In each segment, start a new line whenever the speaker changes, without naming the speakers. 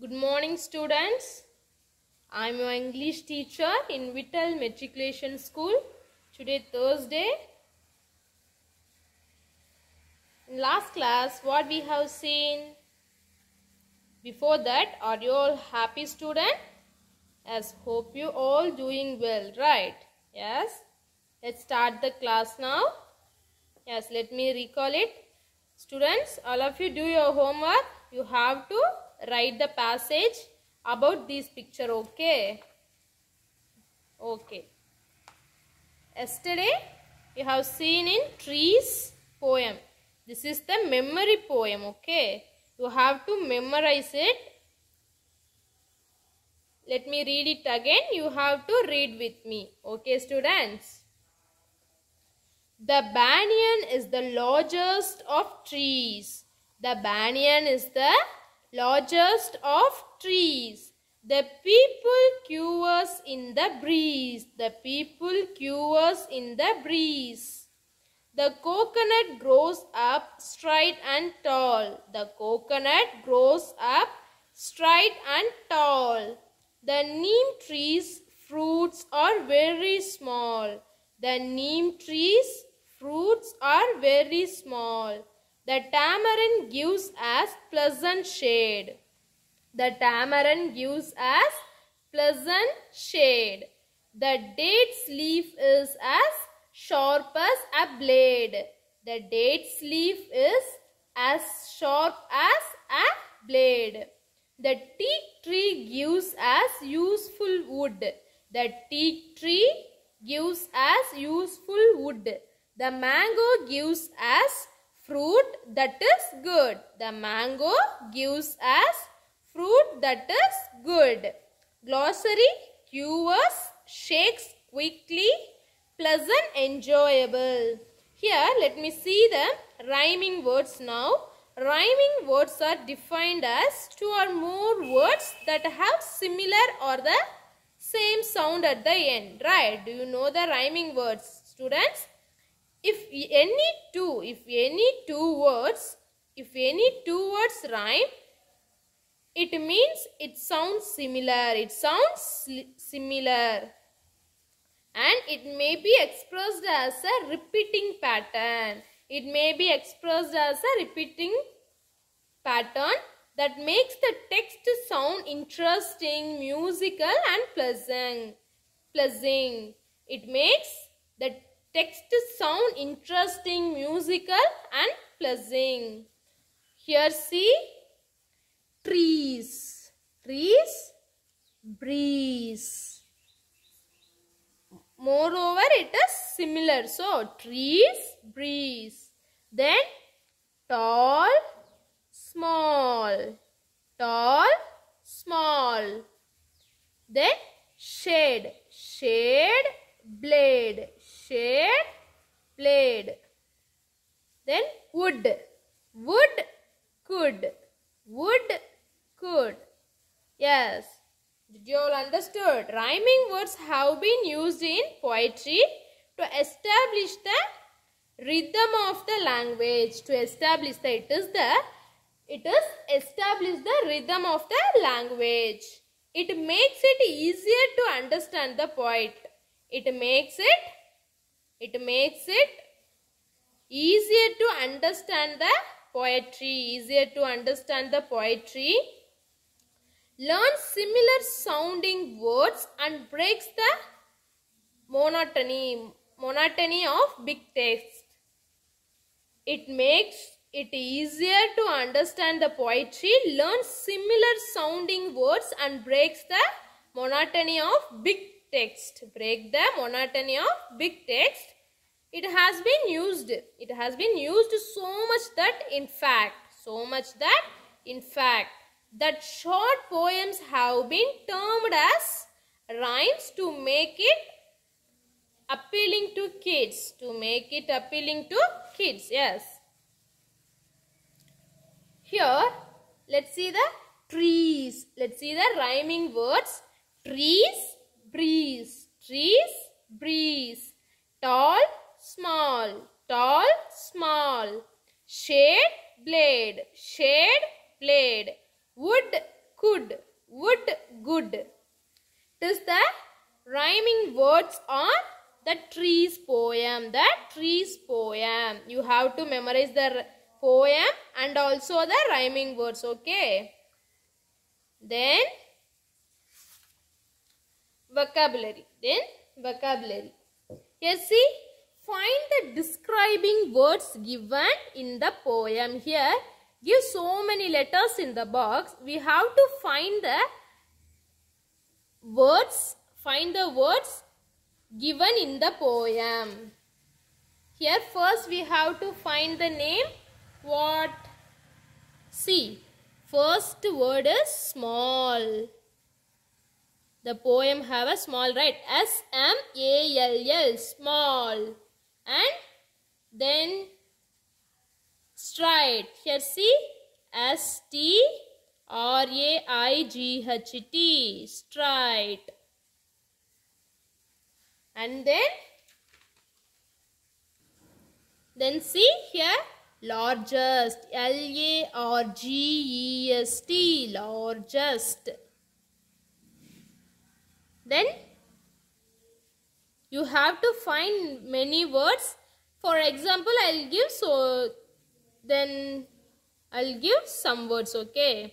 Good morning, students. I am your English teacher in Vittal Matriculation School. Today, Thursday. In last class, what we have seen? Before that, are you all happy, student? Yes, hope you all doing well, right? Yes. Let's start the class now. Yes, let me recall it. Students, all of you do your homework. You have to write the passage about this picture, okay? Okay. Yesterday, you have seen in trees poem. This is the memory poem, okay? You have to memorize it. Let me read it again. You have to read with me, okay, students? The banyan is the largest of trees. The banyan is the largest of trees. The people quivers in the breeze. The people quivers in the breeze. The coconut grows up straight and tall. The coconut grows up straight and tall. The neem tree's fruits are very small. The neem tree's fruits are very small. The tamarind gives us pleasant shade. The tamarind gives us pleasant shade. The date's leaf is as sharp as a blade. The date's leaf is as sharp as a blade. The teak tree gives us useful wood. The teak tree gives us useful wood. The mango gives us fruit that is good. The mango gives us fruit that is good. Glossary, curious, shakes quickly, pleasant, enjoyable. Here, let me see the rhyming words now. Rhyming words are defined as two or more words that have similar or the same sound at the end, right? Do you know the rhyming words, students? If any two words rhyme, it means it sounds similar. It sounds similar. And it may be expressed as a repeating pattern. It may be expressed as a repeating pattern that makes the text sound interesting, musical and pleasant. It makes the text sound interesting, musical and pleasant. Here see trees. Trees, breeze. Moreover, it is similar. So, trees, breeze. Then, tall, small. Tall, small. Then, shade. Shade, blade. Shade, blade. Then, wood. Wood, could. Wood, could. Yes. Did you all understood? Rhyming words have been used in poetry to establish the rhythm of the language. To establish the establish the rhythm of the language. It makes it easier to understand the poet. It makes it easier to understand the poetry. Easier to understand the poetry. Learn similar sounding words and breaks the monotony of big text. It makes it easier to understand the poetry. Learn similar sounding words and breaks the monotony of big text. Break the monotony of big text. It has been used so much that in fact that short poems have been termed as rhymes to make it appealing to kids. Yes. Here, let's see the trees. Let's see the rhyming words. Trees, breeze. Trees, breeze. Tall, small. Tall, small. Shade, blade. Shade, blade. Wood, could. words on the trees poem. The trees poem. You have to memorize the poem and also the rhyming words. Okay. Then vocabulary. Here see, find the describing words given in the poem. Here, give so many letters in the box. We have to find the words. Find the words given in the poem. Here first we have to find the name. What? See, first word is small. The poem have a small, right? S-M-A-L-L, small. And then straight. Here see, S-T-R-A-I-G-H-T, straight. And then see here, largest, L-A-R-G-E-S-T, largest. Then you have to find many words. For example, I'll give some words, okay.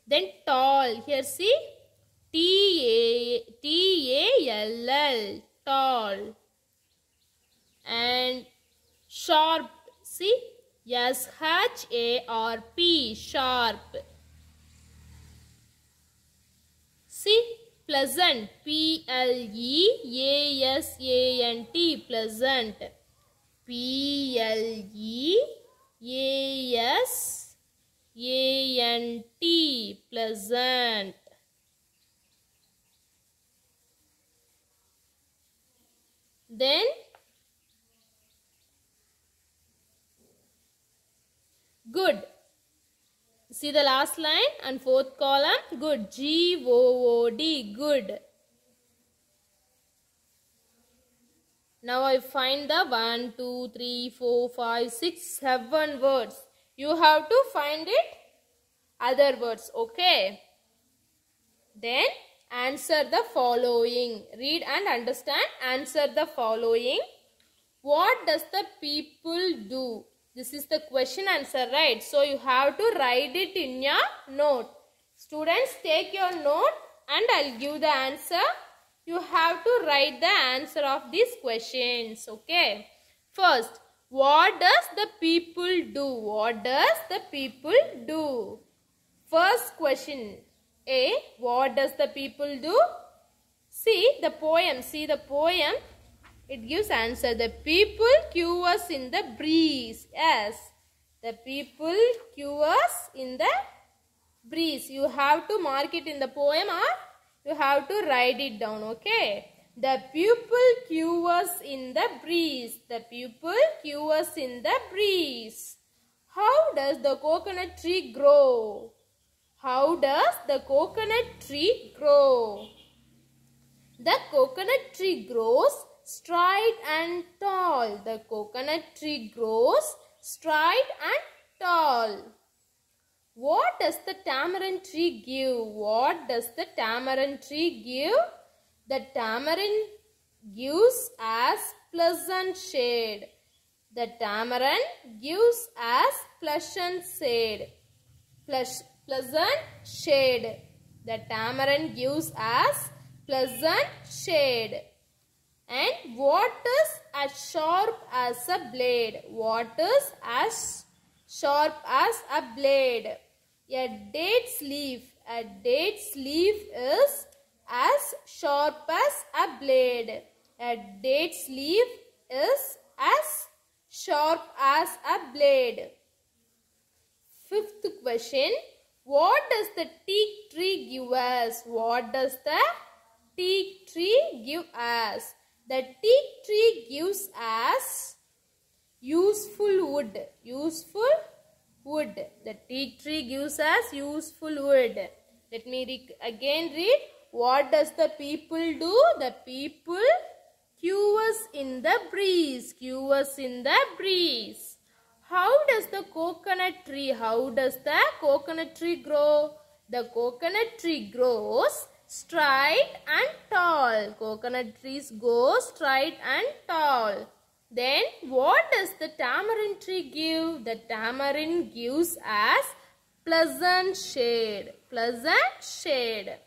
Then tall. Here see, T-A-L-L, tall. And sharp. See, S-H-A-R-P, sharp. See, pleasant, P-L-E-A-S-A-N-T, pleasant. P-L-E-A-S-A-N-T, pleasant. Then good. See the last line and fourth column, good, G-O-O-D, good. Now I find the 1, 2, 3, 4, 5, 6, 7 words. You have to find it other words, okay. Then answer the following. Read and understand. Answer the following. What does the people do? This is the question answer, right? So you have to write it in your note. Students, take your note and I'll give the answer. You have to write the answer of these questions, okay? First, what does the people do? What does the people do? First question A, what does the people do? See the poem. It gives answer. The people queues in the breeze. Yes. The people queues in the breeze. You have to mark it in the poem or you have to write it down. Okay. The people queues in the breeze. The people queues in the breeze. How does the coconut tree grow? How does the coconut tree grow? The coconut tree grows straight and tall. The coconut tree grows straight and tall. What does the tamarind tree give? What does the tamarind tree give? The tamarind gives as pleasant shade. The tamarind gives as pleasant shade. Pleasant shade. The tamarind gives as pleasant shade. And what is as sharp as a blade? What is as sharp as a blade? A date's leaf. A date's leaf is as sharp as a blade. A date's leaf is as sharp as a blade. Fifth question. What does the teak tree give us? What does the teak tree give us? The teak tree gives us useful wood. Useful wood. The teak tree gives us useful wood. Let me again read. What does the people do? The people queues in the breeze. Queues in the breeze. How does the coconut tree grow? The coconut tree grows straight and tall. Coconut trees go straight and tall. Then what does the tamarind tree give? The tamarind gives as pleasant shade. Pleasant shade.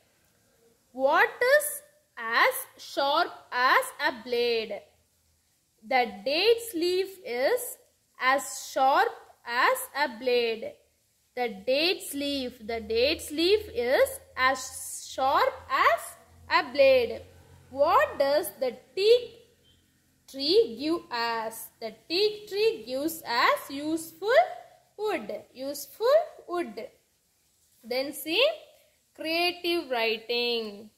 What is as sharp as a blade? The date's leaf is as sharp as a blade. The date's leaf is as sharp as a blade. What does the teak tree give us? The teak tree gives us useful wood. Useful wood. Then see creative writing.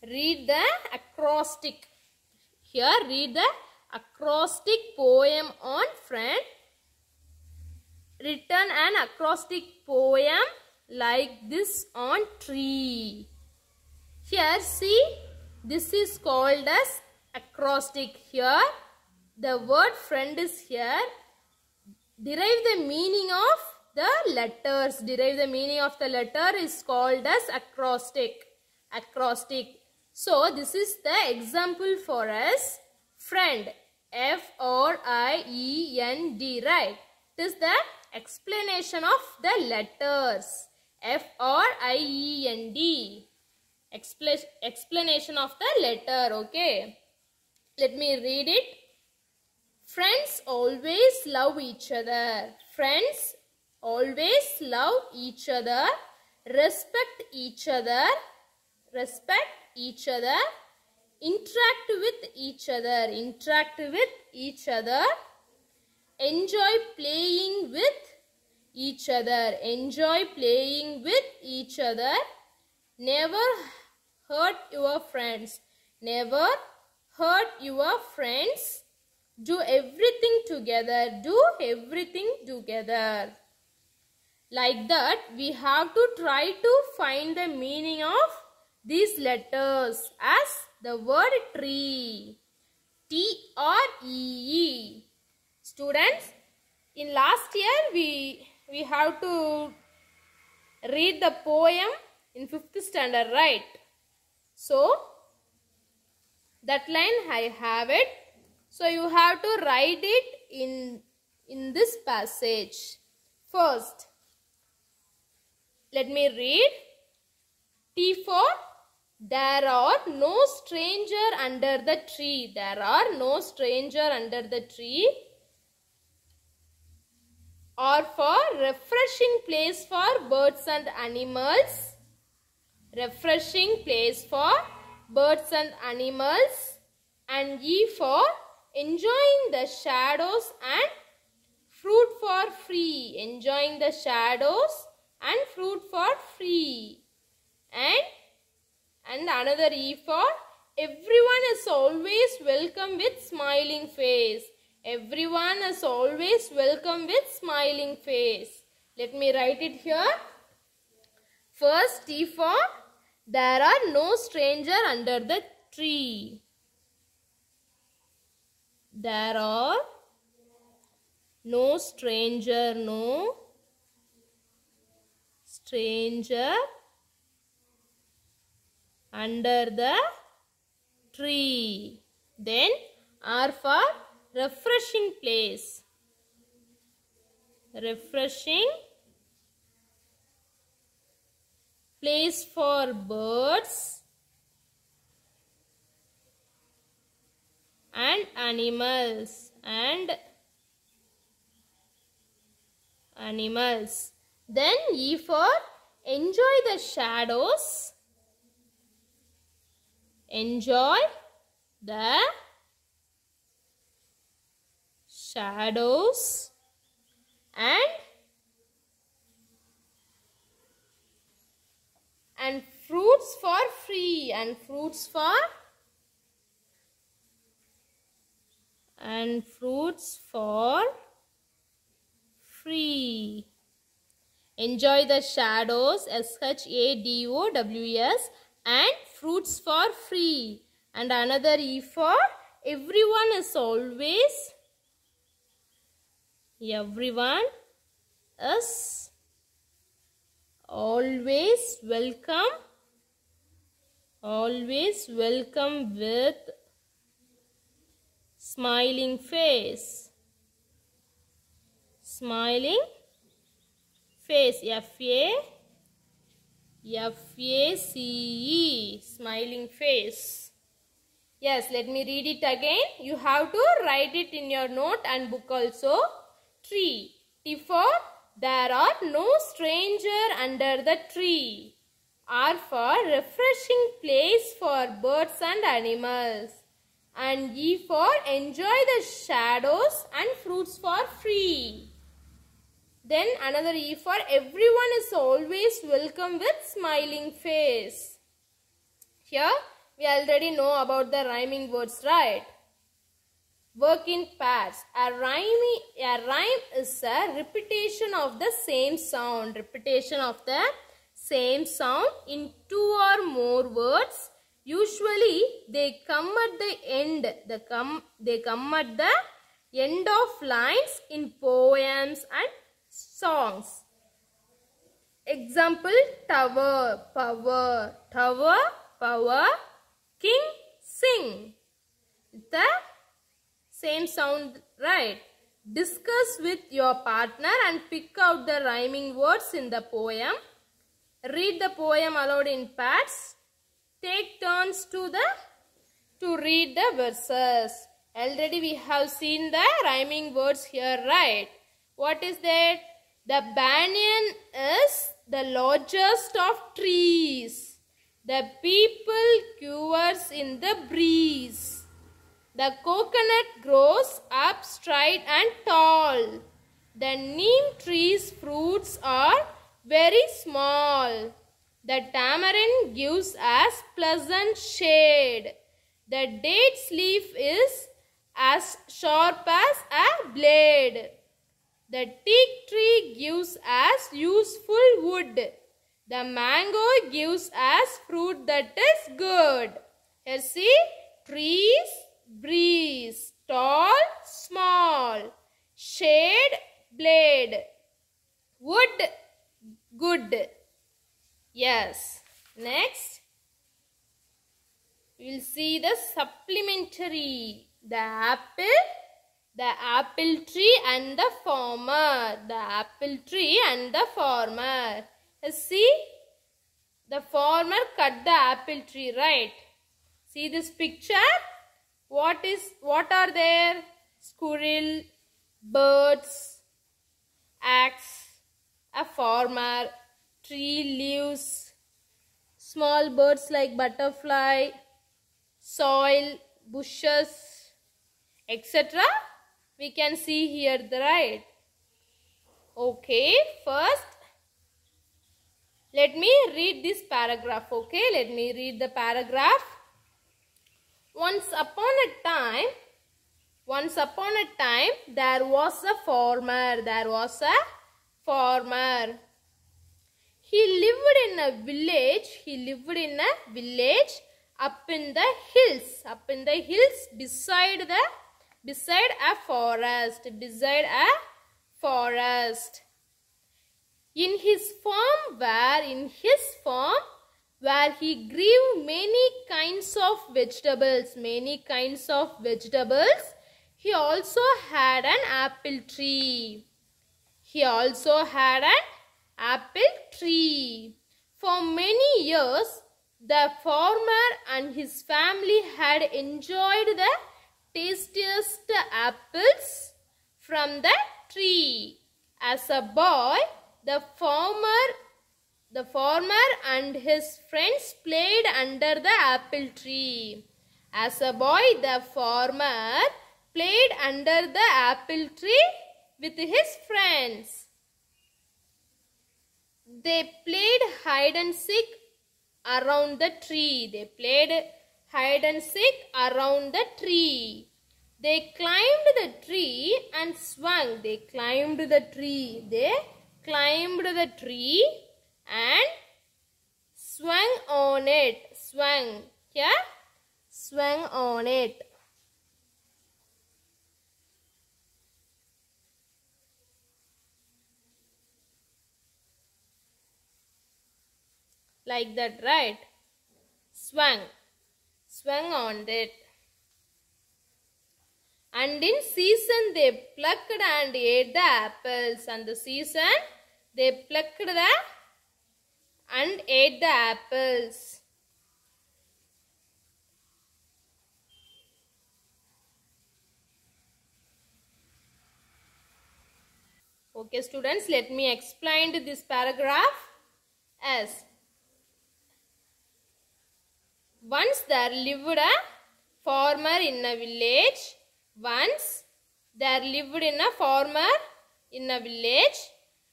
Read the acrostic. Here read the acrostic poem on front. Written an acrostic poem like this on tree. Here see, this is called as acrostic. Here the word friend is here. Derive the meaning of the letters. Derive the meaning of the letter is called as acrostic. Acrostic. So this is the example for us. Friend. F-R-I-E-N-D, right? It is the explanation of the letters. F-R-I-E-N-D. Explanation of the letter, okay? Let me read it. Friends always love each other. Friends always love each other. Respect each other. Respect each other. Interact with each other. Interact with each other. Enjoy playing with each other. Enjoy playing with each other. Never hurt your friends. Never hurt your friends. Do everything together. Do everything together. Like that, we have to try to find the meaning of these letters as the word tree. T-R-E-E. Students, in last year we have to read the poem in 5th standard, right? So, that line I have it. So, you have to write it in this passage. First, let me read. T for there are no stranger under the tree. There are no stranger under the tree. R for refreshing place for birds and animals. Refreshing place for birds and animals. And E for enjoying the shadows and fruit for free. Enjoying the shadows and fruit for free. And another E for everyone is always welcome with smiling face. Everyone is always welcome with smiling face. Let me write it here. First T for there are no stranger under the tree. There are no stranger under the tree. Then R for refreshing place. Refreshing place for birds and animals. Then E for enjoy the shadows. Enjoy the shadows and fruits for free. And fruits for free. Enjoy the shadows, SHADOWS, and fruits for free. And another E for everyone is always welcome always welcome with smiling face. Smiling face. F-A-C-E. Smiling face. Yes, let me read it again. You have to write it in your note and book also. Tree. T for there are no stranger under the tree. R for refreshing place for birds and animals. And E for enjoy the shadows and fruits for free. Then another E for everyone is always welcome with smiling face. Here we already know about the rhyming words, right? Work in pairs. A rhyme is a repetition of the same sound. Repetition of the same sound in two or more words. Usually they come at the end. They come at the end of lines in poems and songs. Example: tower, power, tower, power, king, sing. The same sound, right? Discuss with your partner and pick out the rhyming words in the poem. Read the poem aloud in parts. Take turns to read the verses. Already we have seen the rhyming words here, right? What is that? The banyan is the largest of trees. The people quivers in the breeze. The coconut grows up straight and tall. The neem tree's fruits are very small. The tamarind gives us pleasant shade. The date's leaf is as sharp as a blade. The teak tree gives us useful wood. The mango gives us fruit that is good. Here see, trees, breeze, tall, small, shade, blade, wood, good. Yes. Next, we will see the supplementary. The apple tree and the farmer. The apple tree and the farmer. See, the farmer cut the apple tree, right? See this picture? What are there? Squirrel, birds, axe, a farmer, tree leaves, small birds like butterfly, soil, bushes, etc. We can see here, right? Okay, first let me read this paragraph. Okay, let me read the paragraph. Once upon a time, there was a farmer. He lived in a village up in the hills. Beside a forest. In his farm where he grew many kinds of vegetables, he also had an apple tree. For many years, the farmer and his family had enjoyed the tastiest apples from the tree. As a boy, the farmer and his friends played under the apple tree. As a boy, the farmer played under the apple tree with his friends. They played hide and seek around the tree. They climbed the tree and swung. They climbed the tree and swung on it. Swung on it. Like that, right? swung on it. And in season they plucked and ate the apples. And the season they plucked and ate the apples. Okay students, let me explain this paragraph as once there lived a farmer in a village. Once there lived in a farmer in a village.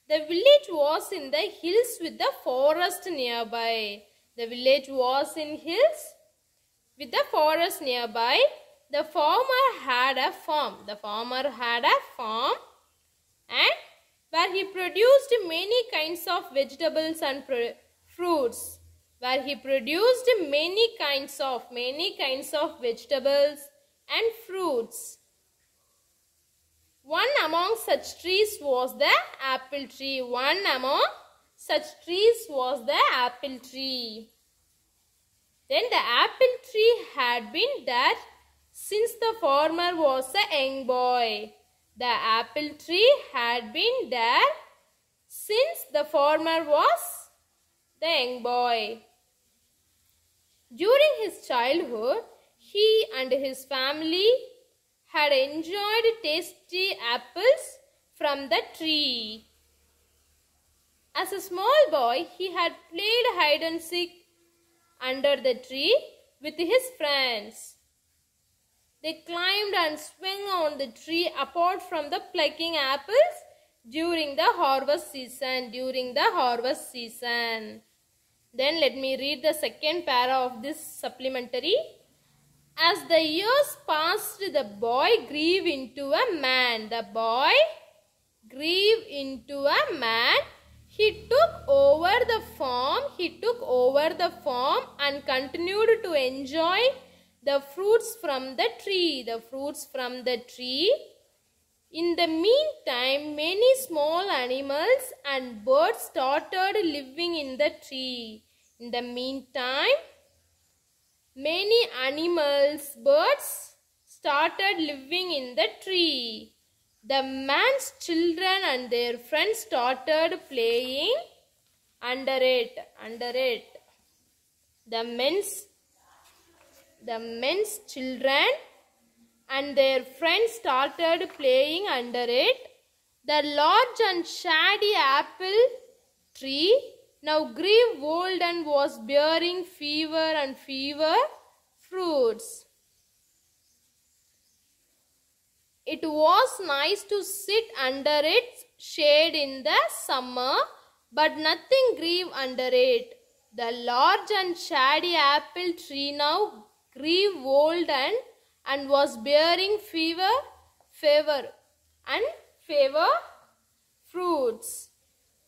The village was in the hills with the forest nearby. The village was in hills with the forest nearby. The farmer had a farm. The farmer had a farm and where he produced many kinds of vegetables and fruits. Where he produced many kinds of vegetables and fruits. One among such trees was the apple tree. One among such trees was the apple tree. Then the apple tree had been there since the farmer was a young boy. The apple tree had been there since the farmer was the young boy. During his childhood, he and his family had enjoyed tasty apples from the tree. As a small boy, he had played hide and seek under the tree with his friends. They climbed and swung on the tree apart from the plucking apples during the harvest season. Then let me read the second para of this supplementary. As the years passed, the boy grew into a man. The boy grew into a man. He took over the farm. And continued to enjoy the fruits from the tree. In the meantime, many small animals and birds started living in the tree. Birds started living in the tree. The man's children and their friends started playing under it. The men's children and their friends started playing under it. The large and shady apple tree now grew old and was bearing fewer fruits. It was nice to sit under its shade in the summer, but nothing grew under it. The large and shady apple tree now grew old and was bearing fewer fruits.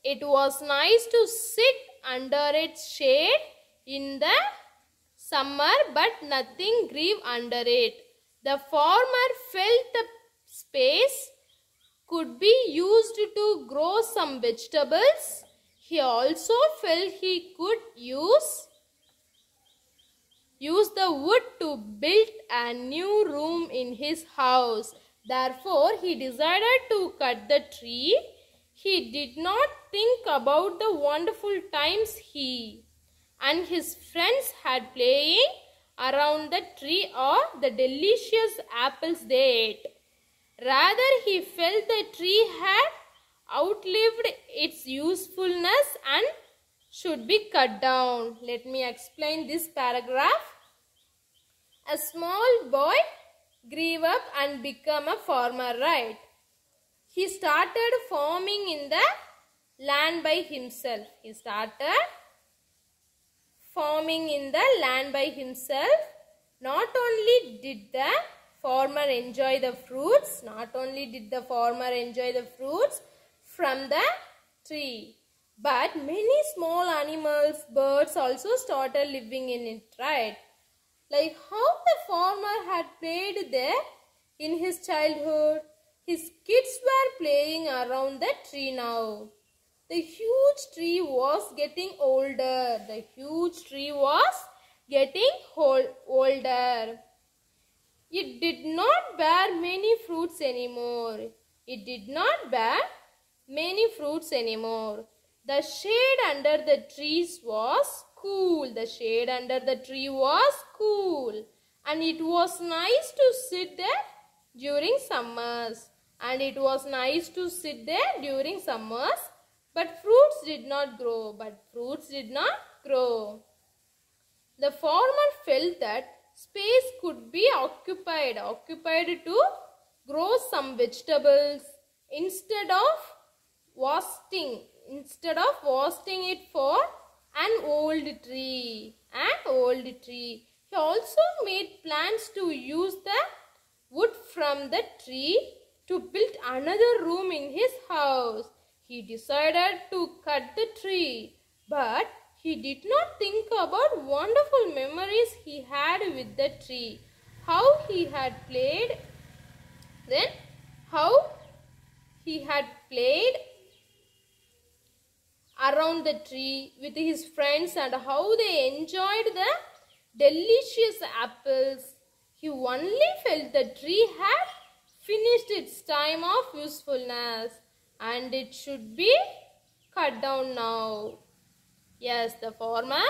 It was nice to sit under its shade in the summer, but nothing grew under it. The farmer felt the space could be used to grow some vegetables. He also felt he could use the wood to build a new room in his house. Therefore, he decided to cut the tree. He did not think about the wonderful times he and his friends had playing around the tree or the delicious apples they ate. Rather, he felt the tree had outlived its usefulness and should be cut down. Let me explain this paragraph. A small boy grew up and became a farmer, right? He started farming in the land by himself. Not only did the farmer enjoy the fruits from the tree, but many small animals, birds also started living in it, right? Like how the farmer had played there in his childhood. His kids were playing around the tree now. The huge tree was getting older. getting older. It did not bear many fruits anymore. It did not bear many fruits anymore. The shade under the trees was cool. The shade under the tree was cool. And it was nice to sit there during summers. And it was nice to sit there during summers. But fruits did not grow. The farmer felt that space could be occupied to grow some vegetables instead of wasting it for an old tree. He also made plans to use the wood from the tree to build another room in his house. He decided to cut the tree, but he did not think about wonderful memories he had with the tree. How he had played around the tree with his friends and how they enjoyed the delicious apples. He only felt the tree had finished its time of usefulness and it should be cut down now. Yes, the farmer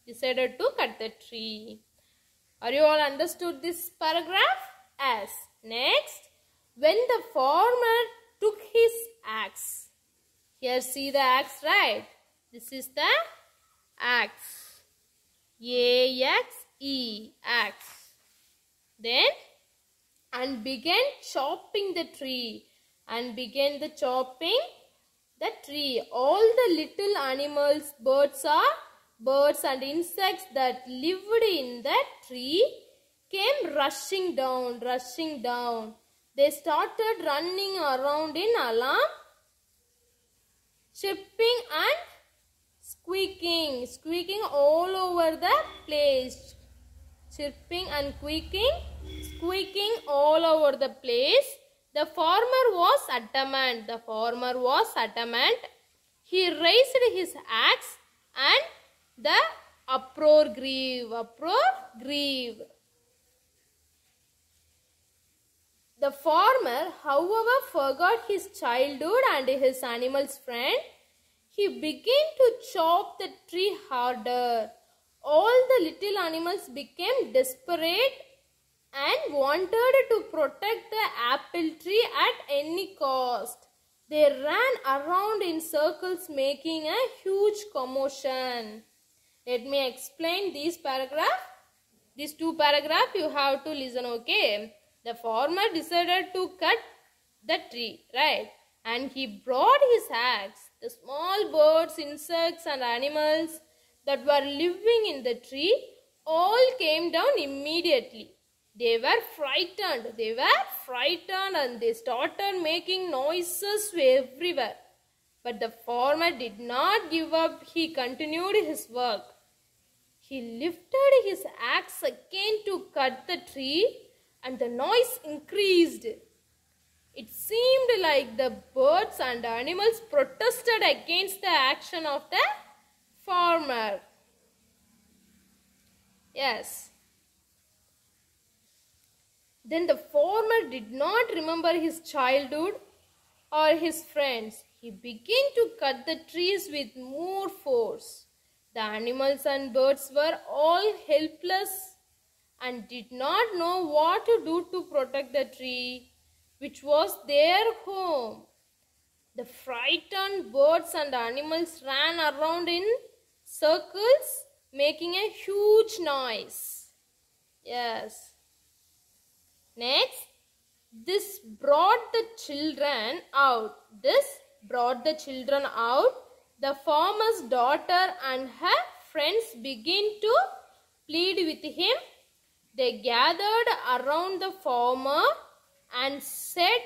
decided to cut the tree. Are you all understood this paragraph? Yes. Next, when the farmer took his axe. Here see the axe, right? This is the axe. A-X-E, axe. Then, and began chopping the tree. All the little animals, birds and insects that lived in that tree came rushing down. They started running around in alarm, chirping and squeaking all over the place. Chirping and squeaking all over the place. The farmer was adamant. He raised his axe and the uproar grew. The farmer, however, forgot his childhood and his animal's friend. He began to chop the tree harder. All the little animals became desperate and wanted to protect the apple tree at any cost. They ran around in circles making a huge commotion. Let me explain these paragraphs. These two paragraphs you have to listen, okay? The farmer decided to cut the tree, right? And he brought his axe. The small birds, insects and animals that were living in the tree all came down immediately. They were frightened and they started making noises everywhere. But the farmer did not give up. He continued his work. He lifted his axe again to cut the tree and the noise increased. It seemed like the birds and animals protested against the action of the farmer. Yes. Then the farmer did not remember his childhood or his friends. He began to cut the trees with more force. The animals and birds were all helpless and did not know what to do to protect the tree, which was their home. The frightened birds and animals ran around in circles, making a huge noise. Yes. Next, this brought the children out. The farmer's daughter and her friends began to plead with him. They gathered around the farmer and said,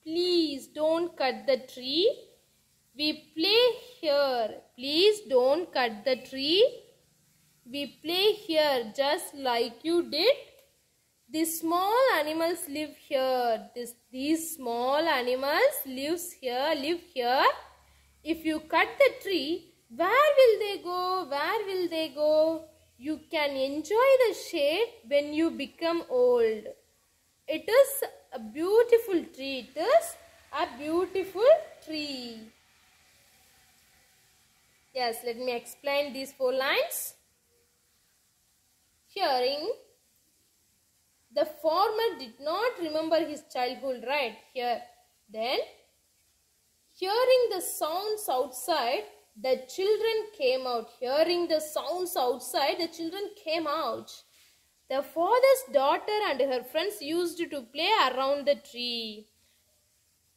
"Please don't cut the tree. We play here. Please don't cut the tree. We play here just like you did. These small animals live here. These small animals live here. If you cut the tree, Where will they go? Where will they go? You can enjoy the shade when you become old. It is a beautiful tree. It is a beautiful tree. Yes, let me explain these 4 lines. Hearing, the farmer did not remember his childhood, right? Here. Then, hearing the sounds outside, the children came out. Hearing the sounds outside, the children came out. The father's daughter and her friends used to play around the tree.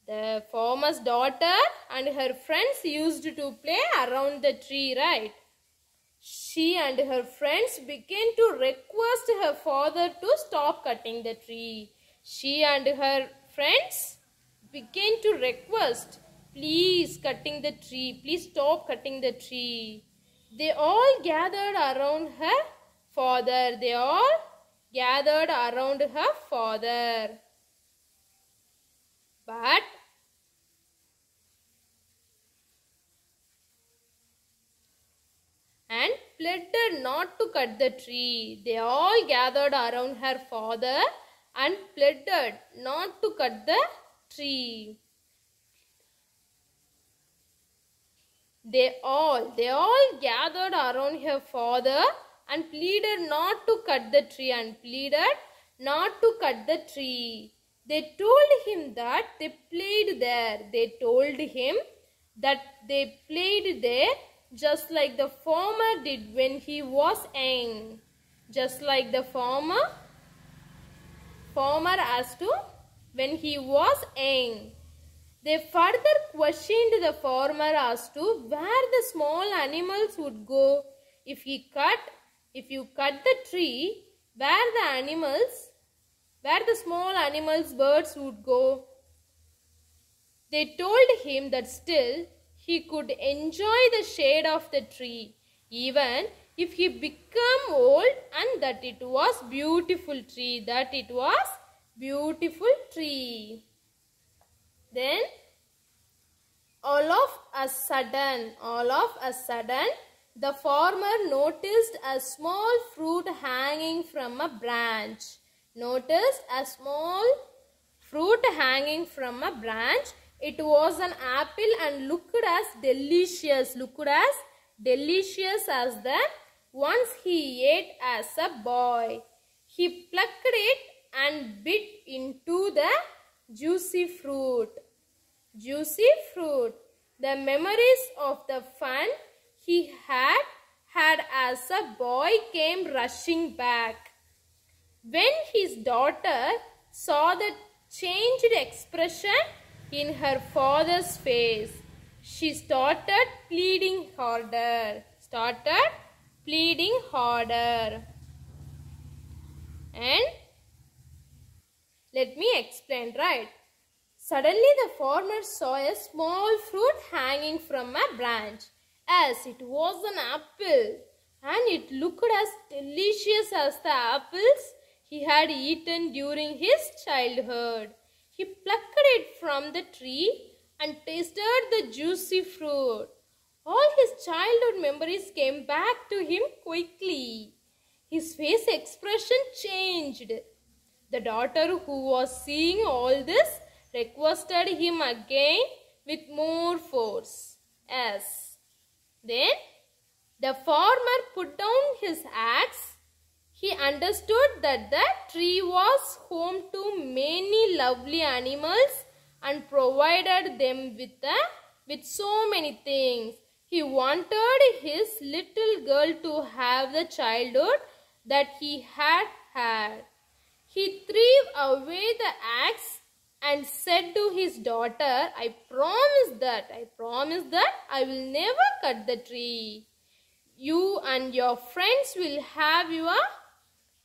The farmer's daughter and her friends used to play around the tree, right? She and her friends began to request her father to stop cutting the tree. She and her friends began to request, please cutting the tree, please stop cutting the tree. They all gathered around her father. They all gathered around her father. But and pleaded not to cut the tree. They all gathered around her father and pleaded not to cut the tree. They all gathered around her father and pleaded not to cut the tree They told him that they played there. They told him that they played there just like the farmer did when he was young. Just like the farmer as to when he was young. They further questioned the farmer as to where the small animals would go if you cut the tree, where the small animals, birds would go. They told him that still he could enjoy the shade of the tree even if he became old, and that it was beautiful tree, Then all of a sudden, the farmer noticed a small fruit hanging from a branch. It was an apple and looked as delicious as the ones he ate as a boy. He plucked it and bit into the juicy fruit. The memories of the fun he had as a boy came rushing back. When his daughter saw the changed expression in her father's face, she started pleading harder. And let me explain, right? Suddenly the farmer saw a small fruit hanging from a branch. As it was an apple, and it looked as delicious as the apples he had eaten during his childhood. He plucked it from the tree and tasted the juicy fruit. All his childhood memories came back to him quickly. His face expression changed. The daughter who was seeing all this requested him again with more force. Then the farmer put down his axe. He understood that the tree was home to many lovely animals and provided them with so many things. He wanted his little girl to have the childhood that he had had. He threw away the axe and said to his daughter, I promise that I will never cut the tree. You and your friends will have your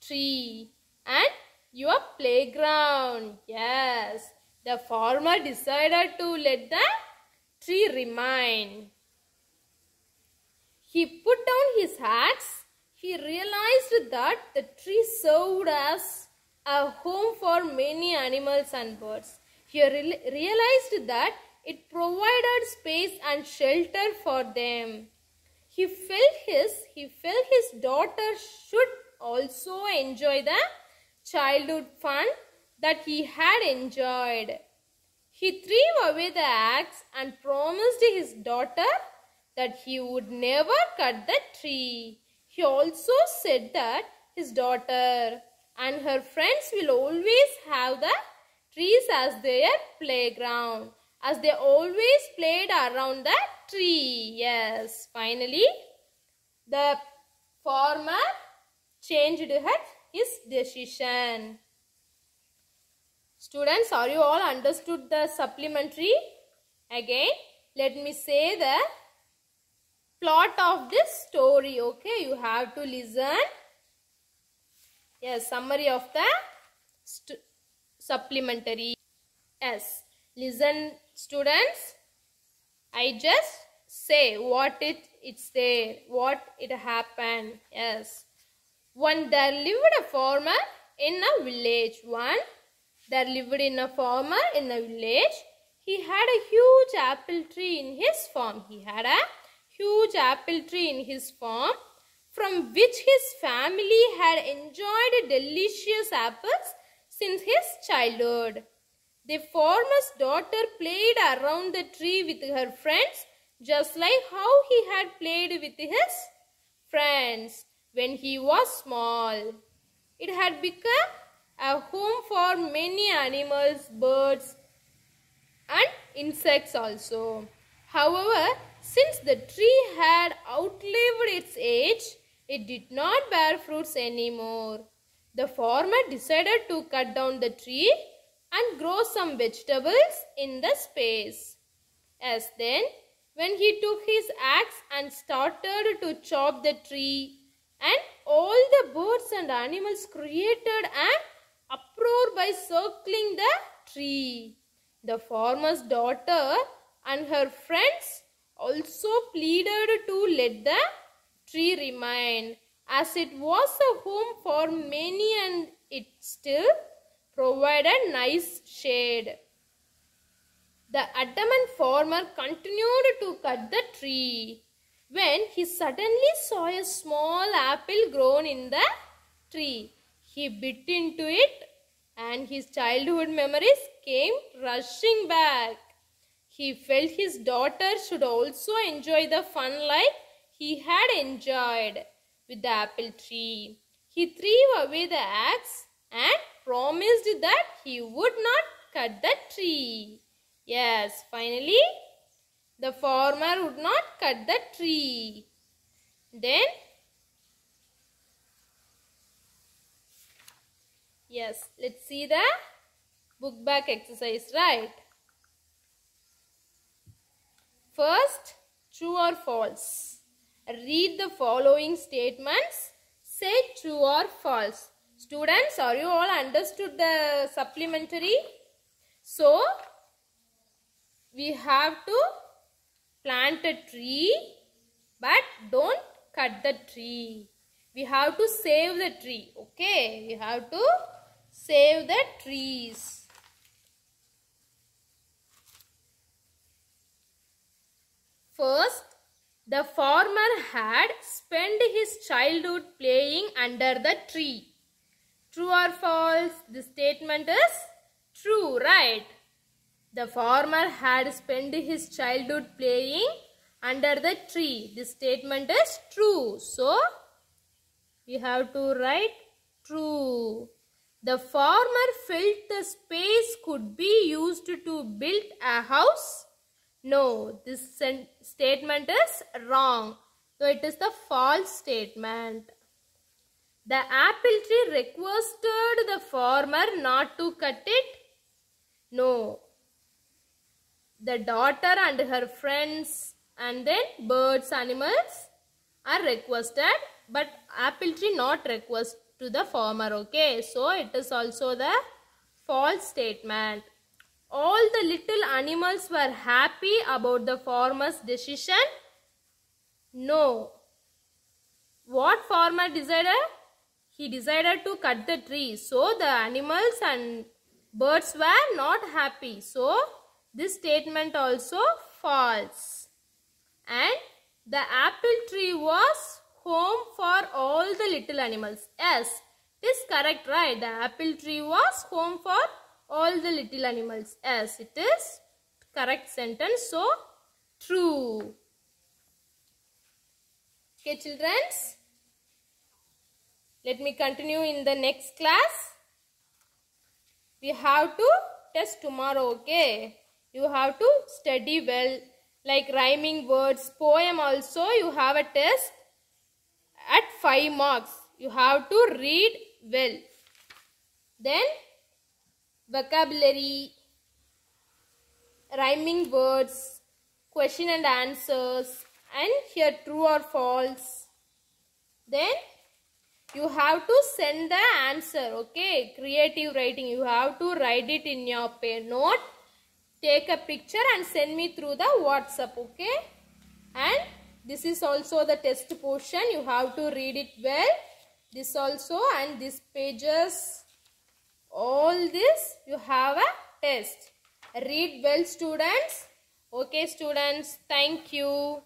tree and your playground. Yes, the farmer decided to let the tree remain. He put down his axe. He realized that the tree served as a home for many animals and birds. He realized that it provided space and shelter for them. He felt his daughter should also enjoy the childhood fun that he had enjoyed. He threw away the axe and promised his daughter that he would never cut the tree. He also said that his daughter and her friends will always have the trees as their playground, as they always played around the tree. Yes, finally, the farmer changed his decision. Students, are you all understood the supplementary? Again, let me say the plot of this story. Okay, you have to listen. Yes, summary of the supplementary. Yes, listen students. I just say what it's there, what it happened. Yes. One there lived a farmer in a village. There lived in a farmer in a village. He had a huge apple tree in his farm. From which his family had enjoyed delicious apples since his childhood. The farmer's daughter played around the tree with her friends, just like how he had played with his friends when he was small. It had become a home for many animals, birds, and insects also. However, since the tree had outlived its age, it did not bear fruits anymore. The farmer decided to cut down the tree and grow some vegetables in the space. As then, when he took his axe and started to chop the tree, and all the birds and animals created an uproar by circling the tree. The farmer's daughter and her friends also pleaded to let the tree remain, as it was a home for many and it still provided nice shade. The adamant farmer continued to cut the tree when he suddenly saw a small apple grown in the tree. He bit into it and his childhood memories came rushing back. He felt his daughter should also enjoy the fun like he had enjoyed with the apple tree. He threw away the axe and promised that he would not cut the tree. Yes, finally, the farmer would not cut the tree. Then, yes, let's see the book back exercise, right? First, true or false. Read the following statements. Say true or false. Students, are you all understood the supplementary? So, we have to plant a tree, but don't cut the tree. We have to save the tree. Okay, we have to save the trees. First, the farmer had spent his childhood playing under the tree. True or false? The statement is true, right? The farmer had spent his childhood playing under the tree. This statement is true. So, we have to write true. The farmer felt the space could be used to build a house. No, this statement is wrong. So, it is the false statement. The apple tree requested the farmer not to cut it. No. The daughter and her friends and then birds, animals are requested, but apple tree not request to the farmer. Okay, so it is also the false statement. All the little animals were happy about the farmer's decision. No. What farmer decided? He decided to cut the tree. So the animals and birds were not happy. So this statement also false. And The apple tree was home for all the little animals. Yes, it is correct, right? The apple tree was home for all the little animals. Yes, it is correct sentence. So, true. Okay, children. Let me continue in the next class. We have to test tomorrow, okay? You have to study well, like rhyming words, poem also you have a test at 5 marks. You have to read well. Then vocabulary, rhyming words, question and answers, and here true or false. Then you have to send the answer, okay? Creative writing, you have to write it in your note. Take a picture and send me through the WhatsApp, okay? And this is also the test portion. You have to read it well. This also, and these pages, all this you have a test. Read well, students. Okay, students. Thank you.